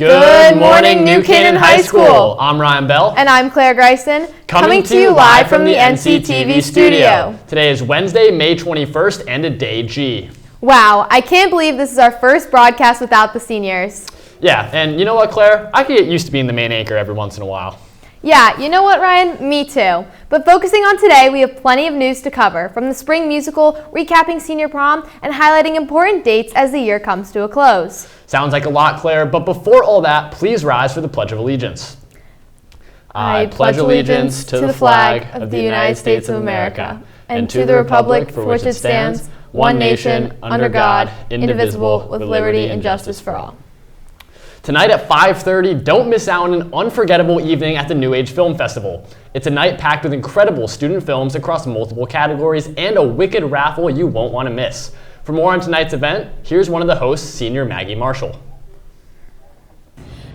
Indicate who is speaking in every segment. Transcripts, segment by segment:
Speaker 1: Good morning, New Caden High School. I'm Ryan Bell.
Speaker 2: And I'm Clare Greisen.
Speaker 1: Coming to you live from the NCTV studio. Today is Wednesday, May 21st, and a day G.
Speaker 2: Wow, I can't believe this is our first broadcast without the seniors.
Speaker 1: Yeah, and you know what, Claire? I could get used to being the main anchor every once in a while.
Speaker 2: Yeah, you know what, Ryan? Me too. But focusing on today, we have plenty of news to cover, from the spring musical, recapping senior prom, and highlighting important dates as the year comes to a close.
Speaker 1: Sounds like a lot, Claire, but before all that, please rise for the Pledge of Allegiance. I pledge allegiance to the flag of the United States of America, and to the republic for which it stands, one nation, under God, indivisible, with liberty and justice for all. Tonight at 5:30, don't miss out on an unforgettable evening at the New Age Film Festival. It's a night packed with incredible student films across multiple categories and a wicked raffle you won't want to miss. For more on tonight's event, here's one of the hosts, Senior Maggie Marshall.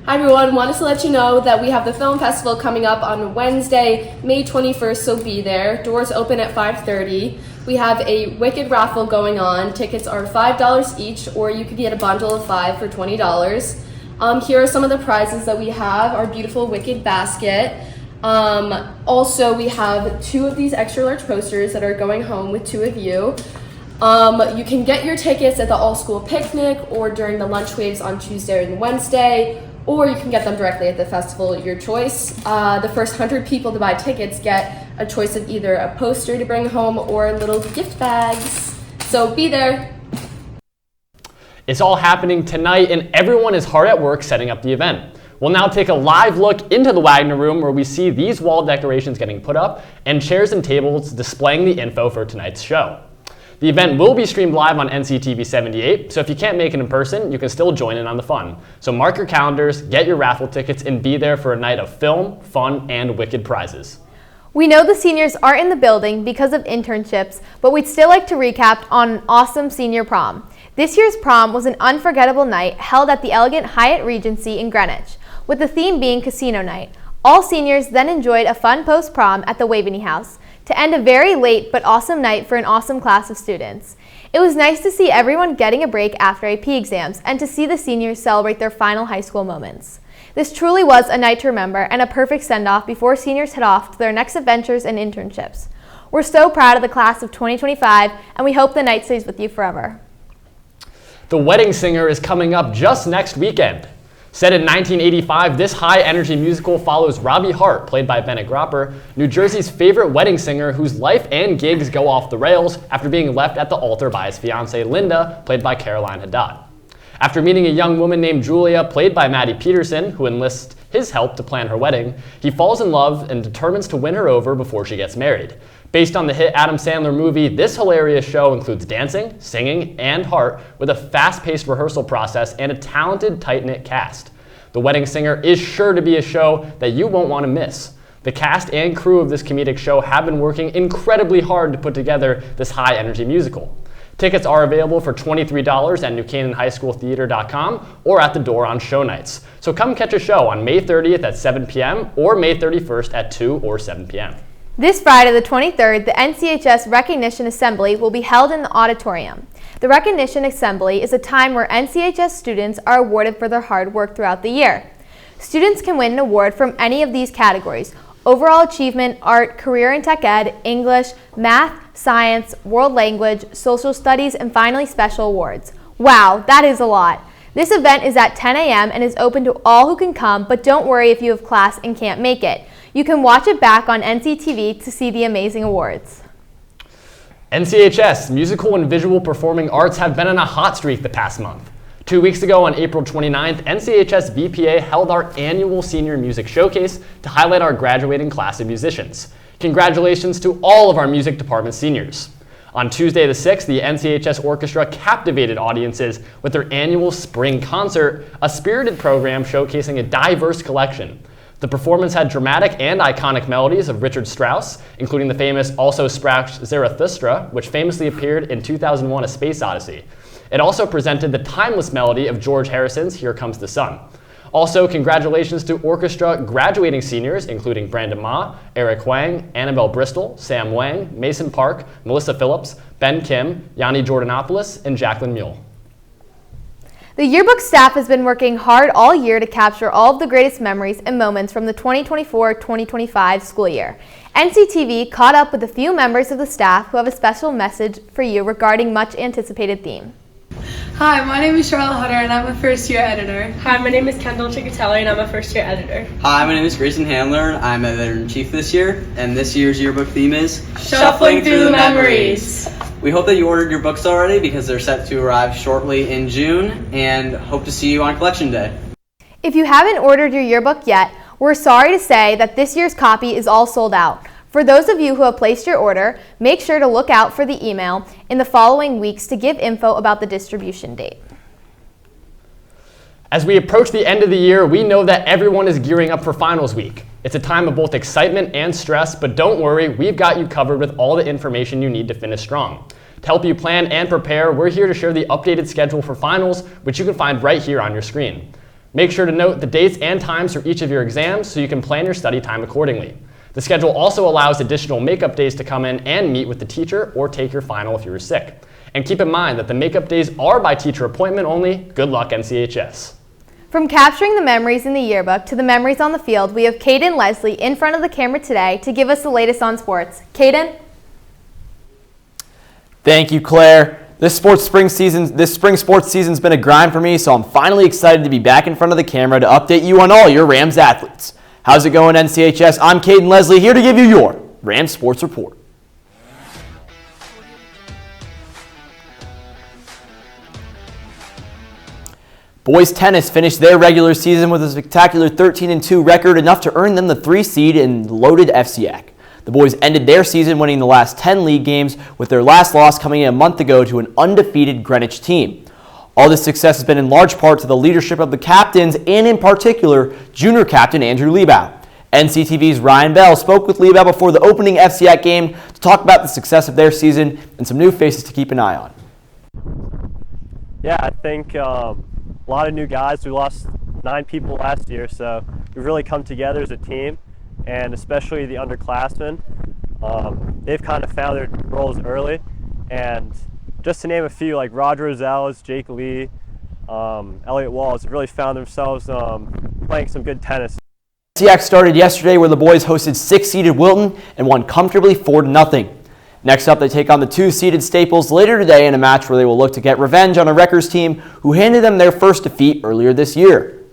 Speaker 3: Hi everyone, wanted to let you know that we have the film festival coming up on Wednesday, May 21st, so be there. Doors open at 5:30. We have a wicked raffle going on. Tickets are $5 each, or you could get a bundle of 5 for $20. Here are some of the prizes that we have. Our beautiful wicked basket. Also, we have 2 of these extra large posters that are going home with 2 of you. You can get your tickets at the all-school picnic or during the lunch waves on Tuesday and Wednesday, or you can get them directly at the festival, your choice. The first 100 people to buy tickets get a choice of either a poster to bring home or little gift bags. So be there.
Speaker 1: It's all happening tonight, and everyone is hard at work setting up the event. We'll now take a live look into the Wagner Room, where we see these wall decorations getting put up and chairs and tables displaying the info for tonight's show. The event will be streamed live on NCTV 78, so if you can't make it in person, you can still join in on the fun. So mark your calendars, get your raffle tickets, and be there for a night of film, fun, and wicked prizes.
Speaker 2: We know the seniors aren't in the building because of internships, but we'd still like to recap on an awesome senior prom. This year's prom was an unforgettable night held at the elegant Hyatt Regency in Greenwich, with the theme being Casino Night. All seniors then enjoyed a fun post-prom at the Waveney House, to end a very late but awesome night for an awesome class of students. It was nice to see everyone getting a break after AP exams and to see the seniors celebrate their final high school moments. This truly was a night to remember and a perfect send-off before seniors head off to their next adventures and internships. We're so proud of the class of 2025, and we hope the night stays with you forever.
Speaker 1: The Wedding Singer is coming up just next weekend. Set in 1985, this high-energy musical follows Robbie Hart, played by Bennett Gropper, New Jersey's favorite wedding singer whose life and gigs go off the rails after being left at the altar by his fiancée Linda, played by Caroline Haddad. After meeting a young woman named Julia, played by Maddie Peterson, who enlists his help to plan her wedding, he falls in love and determines to win her over before she gets married. Based on the hit Adam Sandler movie, this hilarious show includes dancing, singing, and heart, with a fast-paced rehearsal process and a talented, tight-knit cast. The Wedding Singer is sure to be a show that you won't want to miss. The cast and crew of this comedic show have been working incredibly hard to put together this high-energy musical. Tickets are available for $23 at newcanaanhighschooltheater.com or at the door on show nights. So come catch a show on May 30th at 7 p.m. or May 31st at 2 or 7 p.m.
Speaker 2: This Friday, the 23rd, the NCHS Recognition Assembly will be held in the auditorium. The Recognition Assembly is a time where NCHS students are awarded for their hard work throughout the year. Students can win an award from any of these categories: overall achievement, art, career in tech ed, English, math, science, world language, social studies, and finally special awards. Wow, that is a lot. This event is at 10 a.m. and is open to all who can come, but don't worry if you have class and can't make it. You can watch it back on NCTV to see the amazing awards.
Speaker 1: NCHS, musical and visual performing arts have been on a hot streak the past month. 2 weeks ago on April 29th, NCHS VPA held our annual Senior Music Showcase to highlight our graduating class of musicians. Congratulations to all of our music department seniors. On Tuesday the 6th, the NCHS Orchestra captivated audiences with their annual Spring Concert, a spirited program showcasing a diverse collection. The performance had dramatic and iconic melodies of Richard Strauss, including the famous Also Sprach Zarathustra, which famously appeared in 2001: A Space Odyssey. It also presented the timeless melody of George Harrison's Here Comes the Sun. Also, congratulations to orchestra graduating seniors, including Brandon Ma, Eric Huang, Annabelle Bristol, Sam Wang, Mason Park, Melissa Phillips, Ben Kim, Yanni Jordanopoulos, and Jacqueline Mule.
Speaker 2: The yearbook staff has been working hard all year to capture all of the greatest memories and moments from the 2024-2025 school year. NCTV caught up with a few members of the staff who have a special message for you regarding much anticipated theme.
Speaker 4: Hi, my name is Charlotte Hunter and I'm a first-year editor.
Speaker 5: Hi, my name is Kendall Chicatelli and I'm a first-year editor.
Speaker 6: Hi, my name is Greisen Handler. I'm editor-in-chief this year, and this year's yearbook theme is
Speaker 5: Shuffling Through the Memories.
Speaker 6: We hope that you ordered your books already because they're set to arrive shortly in June, and hope to see you on Collection Day.
Speaker 2: If you haven't ordered your yearbook yet, we're sorry to say that this year's copy is all sold out. For those of you who have placed your order, make sure to look out for the email in the following weeks to give info about the distribution date.
Speaker 1: As we approach the end of the year, we know that everyone is gearing up for finals week. It's a time of both excitement and stress, but don't worry, we've got you covered with all the information you need to finish strong. To help you plan and prepare, we're here to share the updated schedule for finals, which you can find right here on your screen. Make sure to note the dates and times for each of your exams so you can plan your study time accordingly. The schedule also allows additional makeup days to come in and meet with the teacher or take your final if you were sick. And keep in mind that the makeup days are by teacher appointment only. Good luck, NCHS.
Speaker 2: From capturing the memories in the yearbook to the memories on the field, we have Caden and Leslie in front of the camera today to give us the latest on sports. Caden?
Speaker 7: Thank you, Claire. This spring sports season's been a grind for me, so I'm finally excited to be back in front of the camera to update you on all your Rams athletes. How's it going, NCHS? I'm Caden Leslie here to give you your Rams Sports Report. Boys tennis finished their regular season with a spectacular 13-2 record, enough to earn them the 3 seed in loaded FCAC. The boys ended their season winning the last 10 league games, with their last loss coming in a month ago to an undefeated Greenwich team. All this success has been in large part to the leadership of the captains, and in particular, junior captain Andrew Liebau. NCTV's Ryan Bell spoke with Liebau before the opening FCAC game to talk about the success of their season and some new faces to keep an eye on.
Speaker 8: Yeah, I think a lot of new guys. We lost 9 people last year, so we've really come together as a team, and especially the underclassmen. They've kind of found their roles early, and just to name a few, like Roger Rosales, Jake Lee, Elliot Walls, have really found themselves playing some good tennis.
Speaker 7: FCAC started yesterday where the boys hosted 6-seeded Wilton and won comfortably 4-0. Next up, they take on the 2-seeded Staples later today in a match where they will look to get revenge on a Wreckers team who handed them their first defeat earlier this year.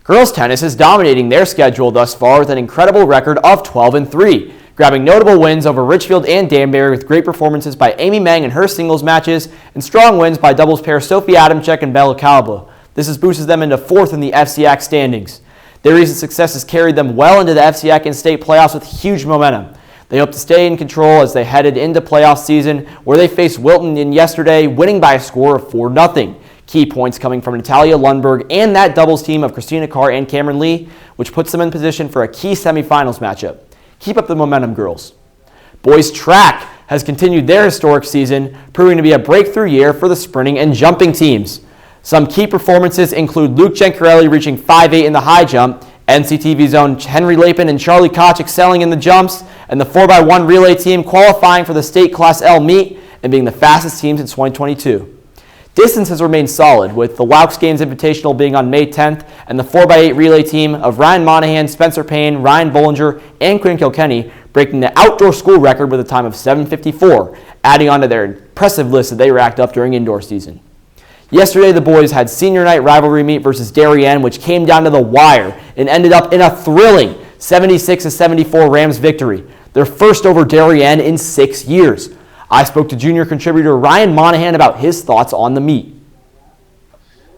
Speaker 7: Girls tennis is dominating their schedule thus far with an incredible record of 12-3, grabbing notable wins over Richfield and Danbury with great performances by Amy Meng in her singles matches and strong wins by doubles pair Sophie Adamczyk and Bella Calabo. This has boosted them into 4th in the FCAC standings. Their recent success has carried them well into the FCAC and state playoffs with huge momentum. They hope to stay in control as they headed into playoff season, where they faced Wilton in yesterday, winning by a score of 4-0. Key points coming from Natalia Lundberg and that doubles team of Christina Carr and Cameron Lee, which puts them in position for a key semifinals matchup. Keep up the momentum, girls. Boys track has continued their historic season, proving to be a breakthrough year for the sprinting and jumping teams. Some key performances include Luke Gencarelli reaching 5'8" in the high jump, NCTV's own Henry Lapin and Charlie Koch excelling in the jumps, and the 4x1 relay team qualifying for the state Class L meet and being the fastest teams in 2022. Distance has remained solid, with the Laux Games Invitational being on May 10th, and the 4x8 relay team of Ryan Monahan, Spencer Payne, Ryan Bollinger, and Quinn Kilkenny breaking the outdoor school record with a time of 7:54, adding on to their impressive list that they racked up during indoor season. Yesterday, the boys had senior night rivalry meet versus Darien, which came down to the wire and ended up in a thrilling 76-74 Rams victory, their first over Darien in 6 years. I spoke to junior contributor Ryan Monahan about his thoughts on the meet.
Speaker 9: I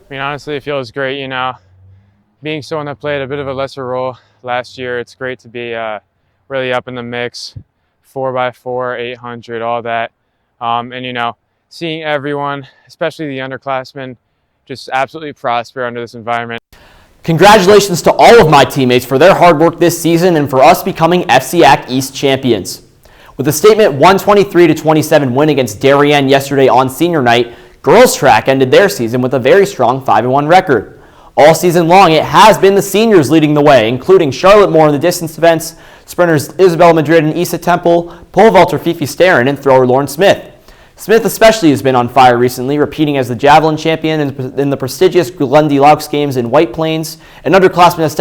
Speaker 9: mean, honestly, it feels great, being someone that played a bit of a lesser role last year. It's great to be really up in the mix, 4x4, 800, all that. And, seeing everyone, especially the underclassmen, just absolutely prosper under this environment.
Speaker 7: Congratulations to all of my teammates for their hard work this season and for us becoming FCAC East champions. With a statement 123-27 win against Darien yesterday on senior night, girls track ended their season with a very strong 5-1 record. All season long, it has been the seniors leading the way, including Charlotte Moore in the distance events, sprinters Isabel Madrid and Issa Temple, pole vaulter Fifi Starren, and thrower Lauren Smith. Smith especially has been on fire recently, repeating as the javelin champion in the prestigious Glendy Laux Games in White Plains. An underclassman has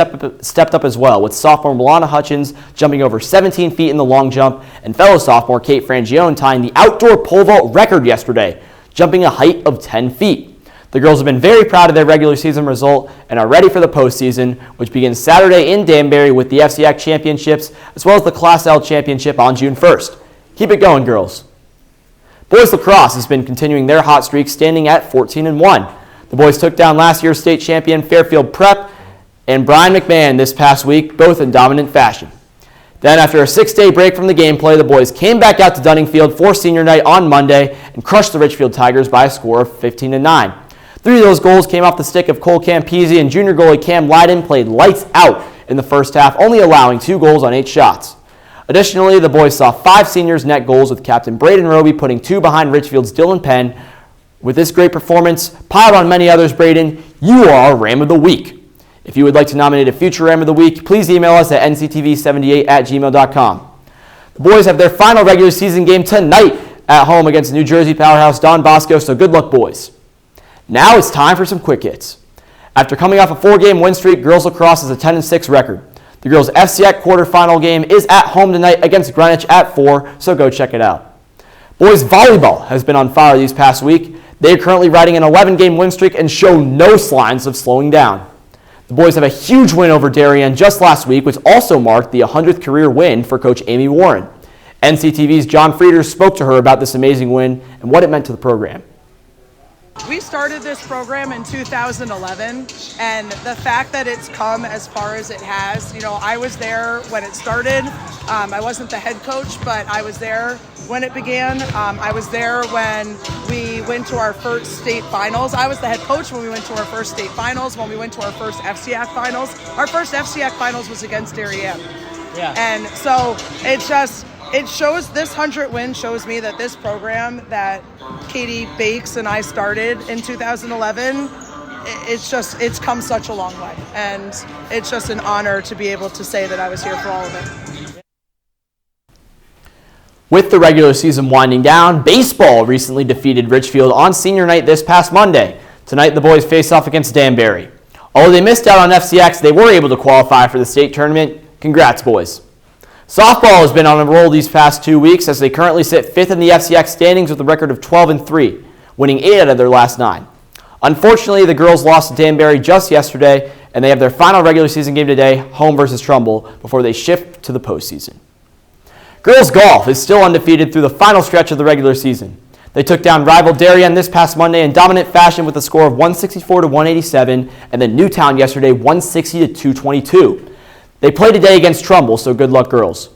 Speaker 7: stepped up as well, with sophomore Milana Hutchins jumping over 17 feet in the long jump, and fellow sophomore Kate Frangione tying the outdoor pole vault record yesterday, jumping a height of 10 feet. The girls have been very proud of their regular season result and are ready for the postseason, which begins Saturday in Danbury with the FCAC Championships, as well as the Class L Championship on June 1st. Keep it going, girls. Boys lacrosse has been continuing their hot streak, standing at 14-1. The boys took down last year's state champion Fairfield Prep and Brian McMahon this past week, both in dominant fashion. Then, after a 6-day break from the gameplay, the boys came back out to Dunningfield for senior night on Monday and crushed the Richfield Tigers by a score of 15-9. 3 of those goals came off the stick of Cole Campese, and junior goalie Cam Lyden played lights out in the first half, only allowing 2 goals on 8 shots. Additionally, the boys saw 5 seniors net goals, with captain Braden Roby putting 2 behind Richfield's Dylan Penn. With this great performance, piled on many others, Braden, you are our Ram of the Week. If you would like to nominate a future Ram of the Week, please email us at nctv78@gmail.com. The boys have their final regular season game tonight at home against New Jersey powerhouse Don Bosco, so good luck, boys. Now it's time for some quick hits. After coming off a 4-game win streak, girls lacrosse has a 10-6 record. The girls' FCAC quarterfinal game is at home tonight against Greenwich at 4, so go check it out. Boys volleyball has been on fire these past week. They are currently riding an 11-game win streak and show no signs of slowing down. The boys have a huge win over Darien just last week, which also marked the 100th career win for Coach Amy Warren. NCTV's John Frieders spoke to her about this amazing win and what it meant to the program.
Speaker 10: We started this program in 2011, and the fact that it's come as far as it has, I was there when it started. I wasn't the head coach, but I was there when it began. I was there when we went to our first state finals. I was the head coach when we went to our first state finals, when we went to our first FCAC finals. Our first FCAC finals was against Darien. Yeah. And so it shows, this 100 win shows me that this program that Katie Bakes and I started in 2011, it's come such a long way. And it's just an honor to be able to say that I was here for all of it.
Speaker 7: With the regular season winding down, baseball recently defeated Richfield on senior night this past Monday. Tonight, the boys face off against Danbury. Although they missed out on FCX, they were able to qualify for the state tournament. Congrats, boys. Softball has been on a roll these past 2 weeks, as they currently sit 5th in the FCX standings with a record of 12-3, winning 8 out of their last 9. Unfortunately, the girls lost to Danbury just yesterday, and they have their final regular season game today, home versus Trumbull, before they shift to the postseason. Girls golf is still undefeated through the final stretch of the regular season. They took down rival Darien this past Monday in dominant fashion with a score of 164-187, and then Newtown yesterday 160-222. They play today against Trumbull, so good luck, girls.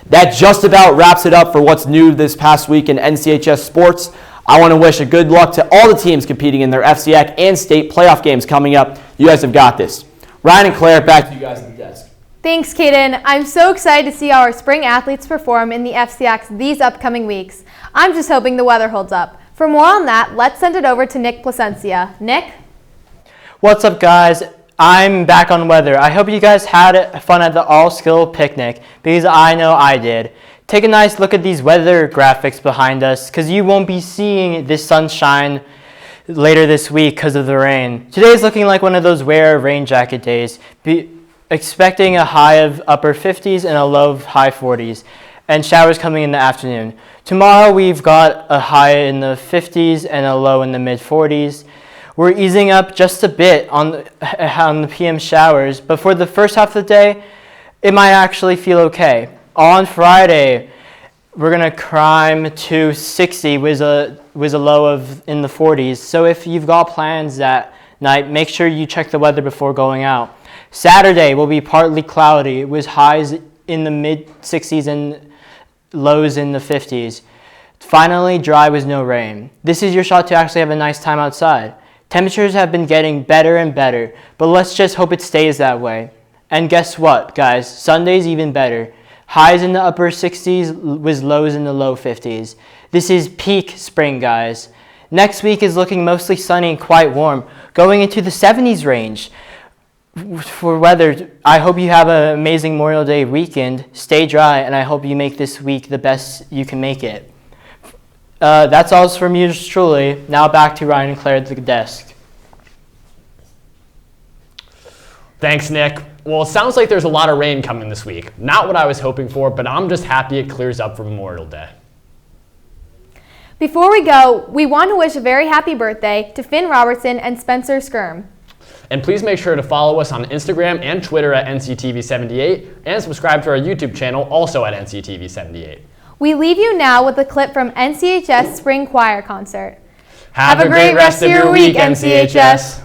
Speaker 7: That just about wraps it up for what's new this past week in NCHS sports. I want to wish a good luck to all the teams competing in their FCAC and state playoff games coming up. You guys have got this. Ryan and Claire, back to you guys at the desk.
Speaker 2: Thanks, Caden. I'm so excited to see our spring athletes perform in the FCACs these upcoming weeks. I'm just hoping the weather holds up. For more on that, let's send it over to Nick Plasencia. Nick?
Speaker 11: What's up, guys? I'm back on weather. I hope you guys had fun at the all-skill picnic, because I know I did. Take a nice look at these weather graphics behind us, because you won't be seeing this sunshine later this week because of the rain. Today's looking like one of those wear a rain jacket days. Expecting a high of upper 50s and a low of high 40s, and showers coming in the afternoon. Tomorrow we've got a high in the 50s and a low in the mid 40s. We're easing up just a bit on the PM showers, but for the first half of the day, it might actually feel okay. On Friday, we're gonna climb to 60 with a low of in the 40s. So if you've got plans that night, make sure you check the weather before going out. Saturday will be partly cloudy with highs in the mid 60s and lows in the 50s. Finally, dry with no rain. This is your shot to actually have a nice time outside. Temperatures have been getting better and better, but let's just hope it stays that way. And guess what, guys? Sunday's even better. Highs in the upper 60s with lows in the low 50s. This is peak spring, guys. Next week is looking mostly sunny and quite warm, going into the 70s range. For weather, I hope you have an amazing Memorial Day weekend. Stay dry, and I hope you make this week the best you can make it. that's all from yours truly. Now back to Ryan and Claire at the desk.
Speaker 1: Thanks, Nick. Well, it sounds like there's a lot of rain coming this week. Not what I was hoping for, but I'm just happy it clears up for Memorial Day.
Speaker 2: Before we go, we want to wish a very happy birthday to Finn Robertson and Spencer Skirm.
Speaker 1: And please make sure to follow us on Instagram and Twitter at NCTV78 and subscribe to our YouTube channel also at NCTV78.
Speaker 2: We leave you now with a clip from NCHS Spring Choir Concert.
Speaker 1: Have a great rest of your week, NCHS.